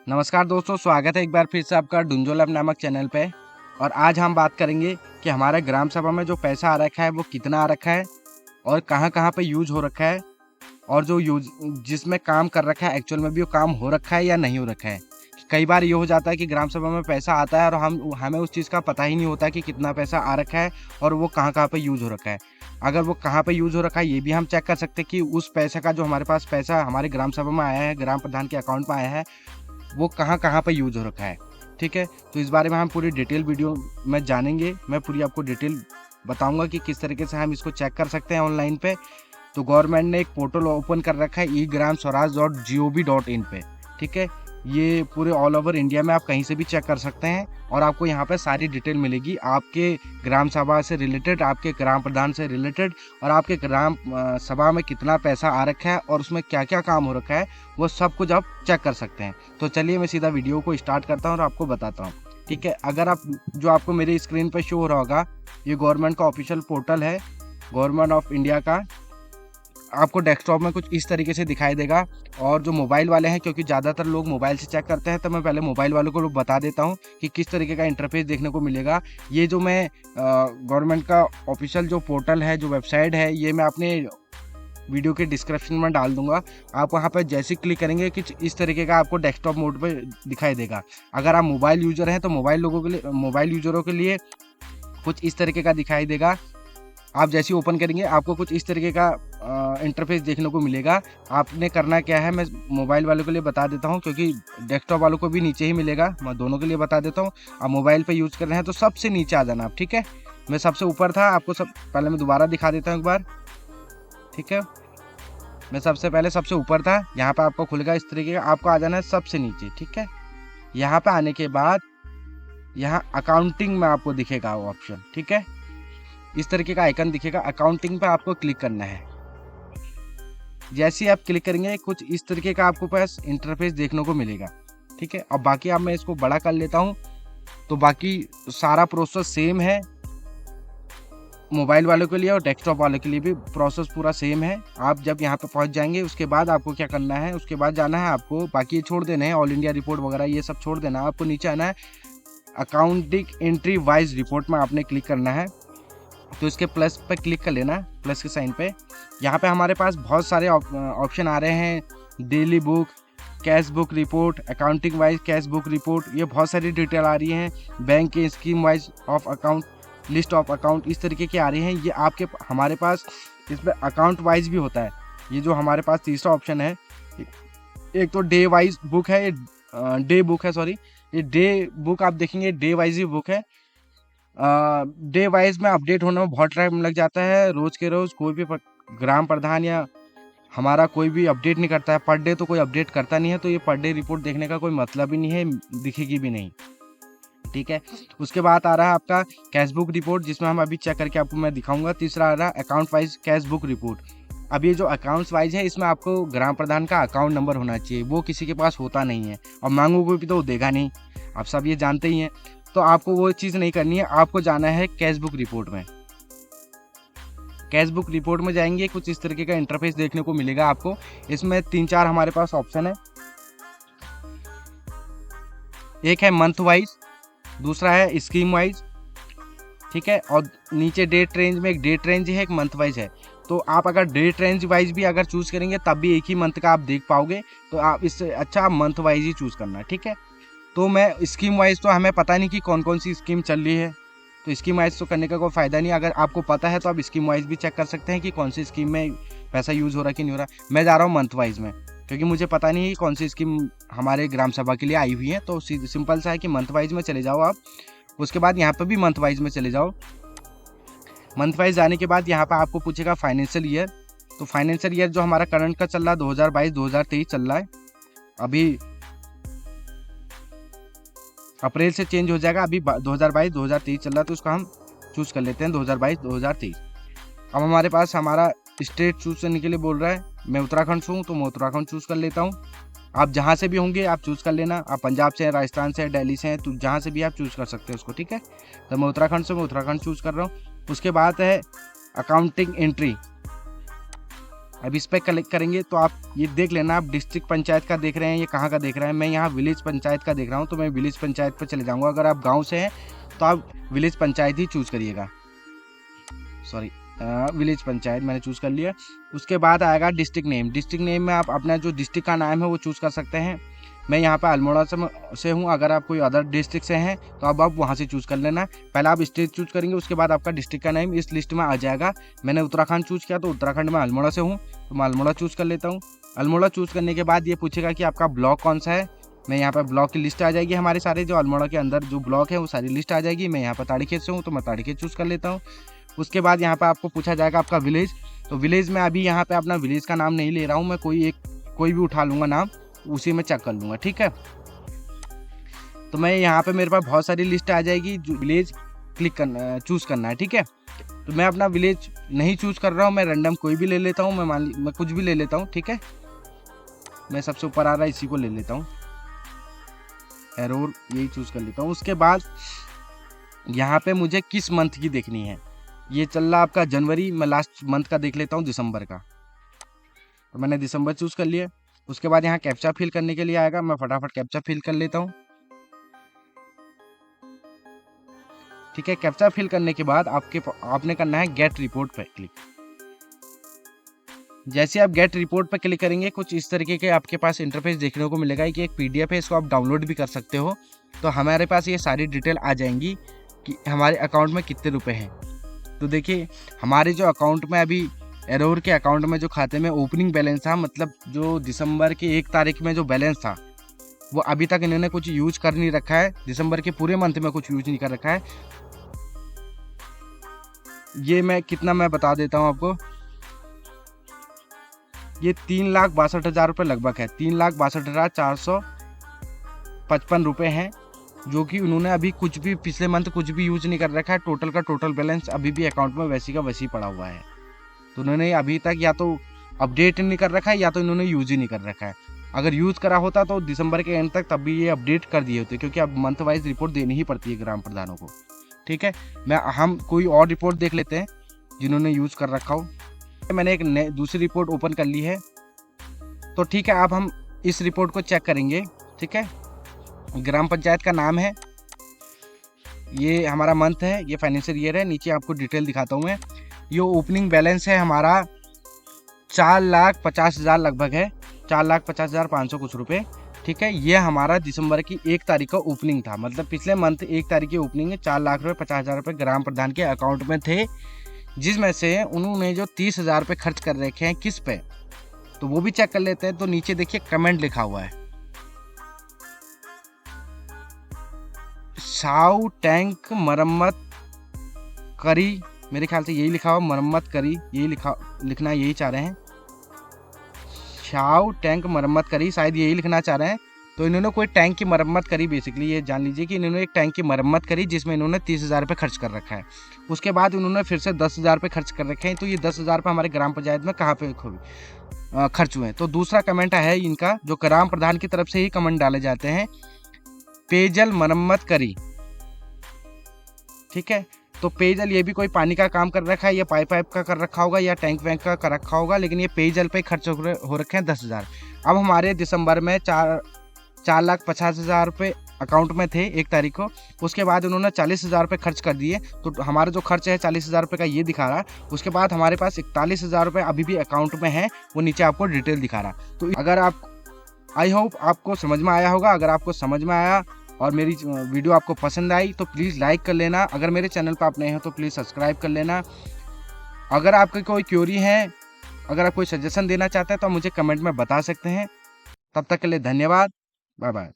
नमस्कार दोस्तों, स्वागत है एक बार फिर से आपका डुंजो लैब नामक चैनल पे। और आज हम बात करेंगे कि हमारे ग्राम सभा में जो पैसा आ रखा है वो कितना आ रखा है और कहाँ कहाँ पे यूज हो रखा है, और जो यूज जिसमें काम कर रखा है एक्चुअल में भी वो काम हो रखा है या नहीं हो रखा है। कई बार ये हो जाता है कि ग्राम सभा में पैसा आता है और हमें उस चीज़ का पता ही नहीं होता कि कितना पैसा आ रखा है और वो कहाँ पे यूज हो रखा है। अगर वो कहाँ पे यूज हो रखा है ये भी हम चेक कर सकते हैं कि उस पैसे का जो हमारे पास पैसा हमारे ग्राम सभा में आया है, ग्राम प्रधान के अकाउंट में आया है, वो कहाँ पे यूज हो रखा है। ठीक है, तो इस बारे में हम पूरी डिटेल वीडियो में जानेंगे। मैं पूरी आपको डिटेल बताऊंगा कि किस तरीके से हम इसको चेक कर सकते हैं ऑनलाइन पे। तो गवर्नमेंट ने एक पोर्टल ओपन कर रखा है eGramSwaraj.gov.in पे। ठीक है, ये पूरे ऑल ओवर इंडिया में आप कहीं से भी चेक कर सकते हैं और आपको यहाँ पे सारी डिटेल मिलेगी आपके ग्राम सभा से रिलेटेड, आपके ग्राम प्रधान से रिलेटेड, और आपके ग्राम सभा में कितना पैसा आ रखा है और उसमें क्या क्या काम हो रखा है, वो सब कुछ आप चेक कर सकते हैं। तो चलिए मैं सीधा वीडियो को स्टार्ट करता हूँ और आपको बताता हूँ। ठीक है, अगर आप जो आपको मेरी स्क्रीन पर शो हो रहा होगा, ये गवर्नमेंट का ऑफिशियल पोर्टल है, गवर्नमेंट ऑफ इंडिया का। आपको डेस्कटॉप में कुछ इस तरीके से दिखाई देगा। और जो मोबाइल वाले हैं, क्योंकि ज़्यादातर लोग मोबाइल से चेक करते हैं, तो मैं पहले मोबाइल वालों को बता देता हूं कि किस तरीके का इंटरफेस देखने को मिलेगा। ये जो मैं गवर्नमेंट का ऑफिशियल जो पोर्टल है, जो वेबसाइट है, ये मैं अपने वीडियो के डिस्क्रिप्शन में डाल दूंगा। आप वहां पर जैसे क्लिक करेंगे कि इस तरीके का आपको डेस्कटॉप मोड पे दिखाई देगा। अगर आप मोबाइल यूजर हैं तो मोबाइल यूजरों के लिए कुछ इस तरीके का दिखाई देगा। आप जैसे ओपन करेंगे आपको कुछ इस तरीके का इंटरफेस देखने को मिलेगा। आपने करना क्या है, मैं मोबाइल वालों के लिए बता देता हूं, क्योंकि डेस्कटॉप वालों को भी नीचे ही मिलेगा। मैं दोनों के लिए बता देता हूं। आप मोबाइल पे यूज़ कर रहे हैं तो सबसे नीचे आ जाना आप। ठीक है, मैं सबसे ऊपर था, आपको पहले मैं दोबारा दिखा देता हूँ एक बार। ठीक है, मैं सबसे पहले सबसे ऊपर था, यहाँ पे आपको खुलेगा इस तरीके का, आपको आ जाना है सबसे नीचे। ठीक है, यहाँ पे आने के बाद यहाँ अकाउंटिंग में आपको दिखेगा वो ऑप्शन। ठीक है, इस तरीके का आइकन दिखेगा, अकाउंटिंग पे आपको क्लिक करना है। जैसे ही आप क्लिक करेंगे कुछ इस तरीके का आपको पास इंटरफेस देखने को मिलेगा। ठीक है, अब बाकी अब मैं इसको बड़ा कर लेता हूँ। तो बाकी सारा प्रोसेस सेम है, मोबाइल वालों के लिए और डेस्कटॉप वालों के लिए भी प्रोसेस पूरा सेम है। आप जब यहाँ पे पहुँच जाएंगे उसके बाद आपको क्या करना है, उसके बाद जाना है आपको, बाकी ये छोड़ देना है, ऑल इंडिया रिपोर्ट वगैरह ये सब छोड़ देना है। आपको नीचे आना है, अकाउंटिंग एंट्री वाइज रिपोर्ट में आपने क्लिक करना है। तो इसके प्लस पे क्लिक कर लेना, प्लस के साइन पे। यहाँ पे हमारे पास बहुत सारे ऑप्शन आ रहे हैं, daily book, cash book report, accounting wise cash book report, ये बहुत सारी डिटेल आ रही हैं। बैंक के scheme wise of account, list of account, इस तरीके की आ रही हैं। ये आपके हमारे पास इसमें अकाउंट वाइज भी होता है। ये जो हमारे पास तीसरा ऑप्शन है, एक तो डे वाइज बुक है, डे बुक है, सॉरी, ये डे बुक आप देखेंगे डे वाइज ही बुक है। डे वाइज में अपडेट होने में बहुत टाइम लग जाता है। रोज के रोज कोई भी ग्राम प्रधान या हमारा कोई भी अपडेट नहीं करता है। पर डे तो कोई अपडेट करता नहीं है, तो ये पर डे रिपोर्ट देखने का कोई मतलब ही नहीं है, दिखेगी भी नहीं। ठीक है, उसके बाद आ रहा है आपका कैश बुक रिपोर्ट, जिसमें हम अभी चेक करके आपको मैं दिखाऊंगा। तीसरा आ रहा है account wise cash book report. अब ये जो अकाउंट्स वाइज है, इसमें आपको ग्राम प्रधान का अकाउंट नंबर होना चाहिए, वो किसी के पास होता नहीं है, और मांगोगे भी तो वो देगा नहीं, आप सब ये जानते ही हैं। तो आपको वो चीज़ नहीं करनी है, आपको जाना है कैश बुक रिपोर्ट में। कैश बुक रिपोर्ट में जाएंगे, कुछ इस तरीके का इंटरफेस देखने को मिलेगा आपको। इसमें 3-4 हमारे पास ऑप्शन है। एक है मंथ वाइज, दूसरा है स्कीम वाइज, ठीक है, और नीचे डेट रेंज में एक डेट रेंज है, एक मंथ वाइज है। तो आप अगर डेट रेंज वाइज भी अगर चूज़ करेंगे तब भी एक ही मंथ का आप देख पाओगे। तो आप इससे अच्छा आप मंथ वाइज ही चूज़ करना। ठीक है, तो मैं स्कीम वाइज तो हमें पता नहीं कि कौन कौन सी स्कीम चल रही है, तो स्कीम वाइज तो करने का कोई फ़ायदा नहीं। अगर आपको पता है तो आप स्कीम वाइज भी चेक कर सकते हैं कि कौन सी स्कीम में पैसा यूज़ हो रहा है कि नहीं हो रहा। मैं जा रहा हूँ मंथ वाइज में, क्योंकि मुझे पता नहीं है कि कौन सी स्कीम हमारे ग्राम सभा के लिए आई हुई है। तो सिंपल सा है कि मंथ वाइज में चले जाओ आप। उसके बाद यहाँ पर भी मंथ वाइज में चले जाओ। मंथ वाइज जाने के बाद यहाँ पर आपको पूछेगा फाइनेंशियल ईयर। तो फाइनेंशियल ईयर जो हमारा करंट का चल रहा है 2022-2023 चल रहा है। अभी अप्रैल से चेंज हो जाएगा, अभी 2022-2023 चल रहा है, तो उसका हम चूज़ कर लेते हैं 2022-2023। अब हमारे पास हमारा स्टेट चूज़ करने के लिए बोल रहा है। मैं उत्तराखंड से हूँ तो मैं उत्तराखंड चूज़ कर लेता हूँ। आप जहाँ से भी होंगे आप चूज़ कर लेना। आप पंजाब से हैं, राजस्थान से हैं, दिल्ली से हैं, तो जहाँ से भी आप चूज़ कर सकते हैं उसको। ठीक है, तो मैं उत्तराखंड से, मैं उत्तराखंड चूज़ कर रहा हूँ। उसके बाद है अकाउंटिंग एंट्री। अब इस पर क्लिक करेंगे तो आप ये देख लेना, आप डिस्ट्रिक्ट पंचायत का देख रहे हैं, ये कहाँ का देख रहे हैं। मैं यहाँ विलेज पंचायत का देख रहा हूँ, तो मैं विलेज पंचायत पर चले जाऊँगा। अगर आप गाँव से हैं तो आप विलेज पंचायत ही चूज़ करिएगा। सॉरी, विलेज पंचायत मैंने चूज़ कर लिया। उसके बाद आएगा डिस्ट्रिक्ट नेम। डिस्ट्रिक्ट नेम में आप अपना जो डिस्ट्रिक्ट का नाम है वो चूज़ कर सकते हैं। मैं यहाँ पे अल्मोड़ा से हूँ। अगर आप कोई अदर डिस्ट्रिक्ट से हैं तो अब आप वहाँ से चूज़ कर लेना। पहले आप स्टेट चूज़ करेंगे, उसके बाद आपका डिस्ट्रिक्ट का नेम इस लिस्ट में आ जाएगा। मैंने उत्तराखंड चूज़ किया, तो उत्तराखंड में अल्मोड़ा से हूँ, तो मैं अल्मोड़ा चूज़ कर लेता हूँ। अल्मोड़ा चूज़ करने के बाद ये पूछेगा कि आपका ब्लॉक कौन सा है। मैं यहाँ पर ब्लॉक की लिस्ट आ जाएगी, हमारे सारे जो अल्मोड़ा के अंदर जो ब्लॉक है वो सारी लिस्ट आ जाएगी। मैं यहाँ पर ताड़ीखेत से हूँ, तो मैं ताड़ीखेत चूज़ कर लेता हूँ। उसके बाद यहाँ पर आपको पूछा जाएगा आपका विलेज। तो विलेज में अभी यहाँ पे अपना विलेज का नाम नहीं ले रहा हूँ, मैं कोई भी उठा लूँगा नाम, उसी में चेक कर लूँगा, ठीक है। तो मैं यहाँ पे मेरे पास बहुत सारी लिस्ट आ जाएगी, जो विलेज चूज़ करना है, ठीक है। तो मैं अपना विलेज नहीं चूज़ कर रहा हूँ, मैं रैंडम कोई भी ले लेता हूँ। मैं कुछ भी ले लेता हूँ, ठीक है। मैं सबसे ऊपर आ रहा है इसी को ले लेता हूँ, एरोर, यही चूज़ कर लेता हूँ। उसके बाद यहाँ पे मुझे किस मंथ की देखनी है, ये चल रहा आपका जनवरी, मैं लास्ट मंथ का देख लेता हूँ, दिसंबर का। तो मैंने दिसंबर चूज़ कर लिया। उसके बाद यहाँ कैप्चा फिल करने के लिए आएगा, मैं फटाफट कैप्चा फिल कर लेता हूँ, ठीक है। कैप्चा फिल करने के बाद आपने करना है गेट रिपोर्ट पर क्लिक। जैसे आप गेट रिपोर्ट पर क्लिक करेंगे, कुछ इस तरीके के आपके पास इंटरफेस देखने को मिलेगा कि एक PDF है, इसको आप डाउनलोड भी कर सकते हो। तो हमारे पास ये सारी डिटेल आ जाएंगी कि हमारे अकाउंट में कितने रुपए हैं। तो देखिए, हमारे जो अकाउंट में अभी एरोर के अकाउंट में जो खाते में ओपनिंग बैलेंस था, मतलब जो दिसंबर की 1 तारीख में जो बैलेंस था, वो अभी तक इन्होंने कुछ यूज कर नहीं रखा है। दिसंबर के पूरे मंथ में कुछ यूज नहीं कर रखा है। ये मैं बता देता हूँ आपको, ये 3,62,000 रुपये लगभग है, 3,62,455 रुपये हैं, जो कि उन्होंने अभी कुछ भी पिछले मंथ कुछ भी यूज नहीं कर रखा है। टोटल का टोटल बैलेंस अभी भी अकाउंट में वैसी का वैसी पड़ा हुआ है। तो उन्होंने अभी तक या तो अपडेट नहीं कर रखा है, या तो इन्होंने यूज ही नहीं कर रखा है। अगर यूज करा होता तो दिसंबर के एंड तक तब भी ये अपडेट कर दिए होते, क्योंकि अब मंथ वाइज रिपोर्ट देनी ही पड़ती है ग्राम प्रधानों को, ठीक है। हम कोई और रिपोर्ट देख लेते हैं जिन्होंने यूज कर रखा हो। मैंने एक दूसरी रिपोर्ट ओपन कर ली है, तो ठीक है। अब हम इस रिपोर्ट को चेक करेंगे, ठीक है। ग्राम पंचायत का नाम है, ये हमारा मंथ है, ये फाइनेंशियल ईयर है। नीचे आपको डिटेल दिखाता हूँ मैं। ये ओपनिंग बैलेंस है हमारा 4,50,000 लगभग है, 4,50,500 कुछ रुपये, ठीक है। ये हमारा दिसंबर की 1 तारीख का ओपनिंग था, मतलब पिछले मंथ 1 तारीख की ओपनिंग है। 4,50,000 रुपये ग्राम प्रधान के अकाउंट में थे, जिसमें से उन्होंने जो 30,000 रुपये खर्च कर रखे हैं किस पे, तो वो भी चेक कर लेते हैं। तो नीचे देखिए कमेंट लिखा हुआ है, साउ टैंक मरम्मत करी, मेरे ख्याल से यही लिखा हुआ, मरम्मत करी, यही लिखना यही चाह रहे हैं, साउ टैंक मरम्मत करी, शायद यही लिखना चाह रहे हैं। तो इन्होंने कोई टैंक की मरम्मत करी, बेसिकली ये जान लीजिए कि इन्होंने एक टैंक की मरम्मत करी, जिसमें इन्होंने 30,000 रुपये खर्च कर रखा है। उसके बाद उन्होंने फिर से 10,000 रुपये खर्च कर रखे हैं। तो ये 10,000 रुपये हमारे ग्राम पंचायत में कहाँ पे खर्च हुए हैं। तो दूसरा कमेंट है इनका, जो ग्राम प्रधान की तरफ से ही कमेंट डाले जाते हैं, पेयजल मरम्मत करी, ठीक है। तो पेयजल, ये भी कोई पानी का काम कर रखा है, या पाइप का कर रखा होगा, या टैंक वैंक का कर रखा होगा, लेकिन ये पेयजल पे खर्च हो रखे हैं 10,000। अब हमारे दिसंबर में 4,50,000 रुपये अकाउंट में थे 1 तारीख को। उसके बाद उन्होंने 40,000 रुपये खर्च कर दिए, तो हमारा जो खर्च है 40,000 रुपये का ये दिखा रहा। उसके बाद हमारे पास 41,000 रुपये अभी भी अकाउंट में है, वो नीचे आपको डिटेल दिखा रहा। तो अगर आई होप आपको समझ में आया होगा। अगर आपको समझ में आया और मेरी वीडियो आपको पसंद आई तो प्लीज़ लाइक कर लेना। अगर मेरे चैनल पर आप नए हो तो प्लीज़ सब्सक्राइब कर लेना। अगर आपकी कोई क्वेरी है, अगर आप कोई सजेशन देना चाहते हैं तो मुझे कमेंट में बता सकते हैं। तब तक के लिए धन्यवाद, बाय बाय।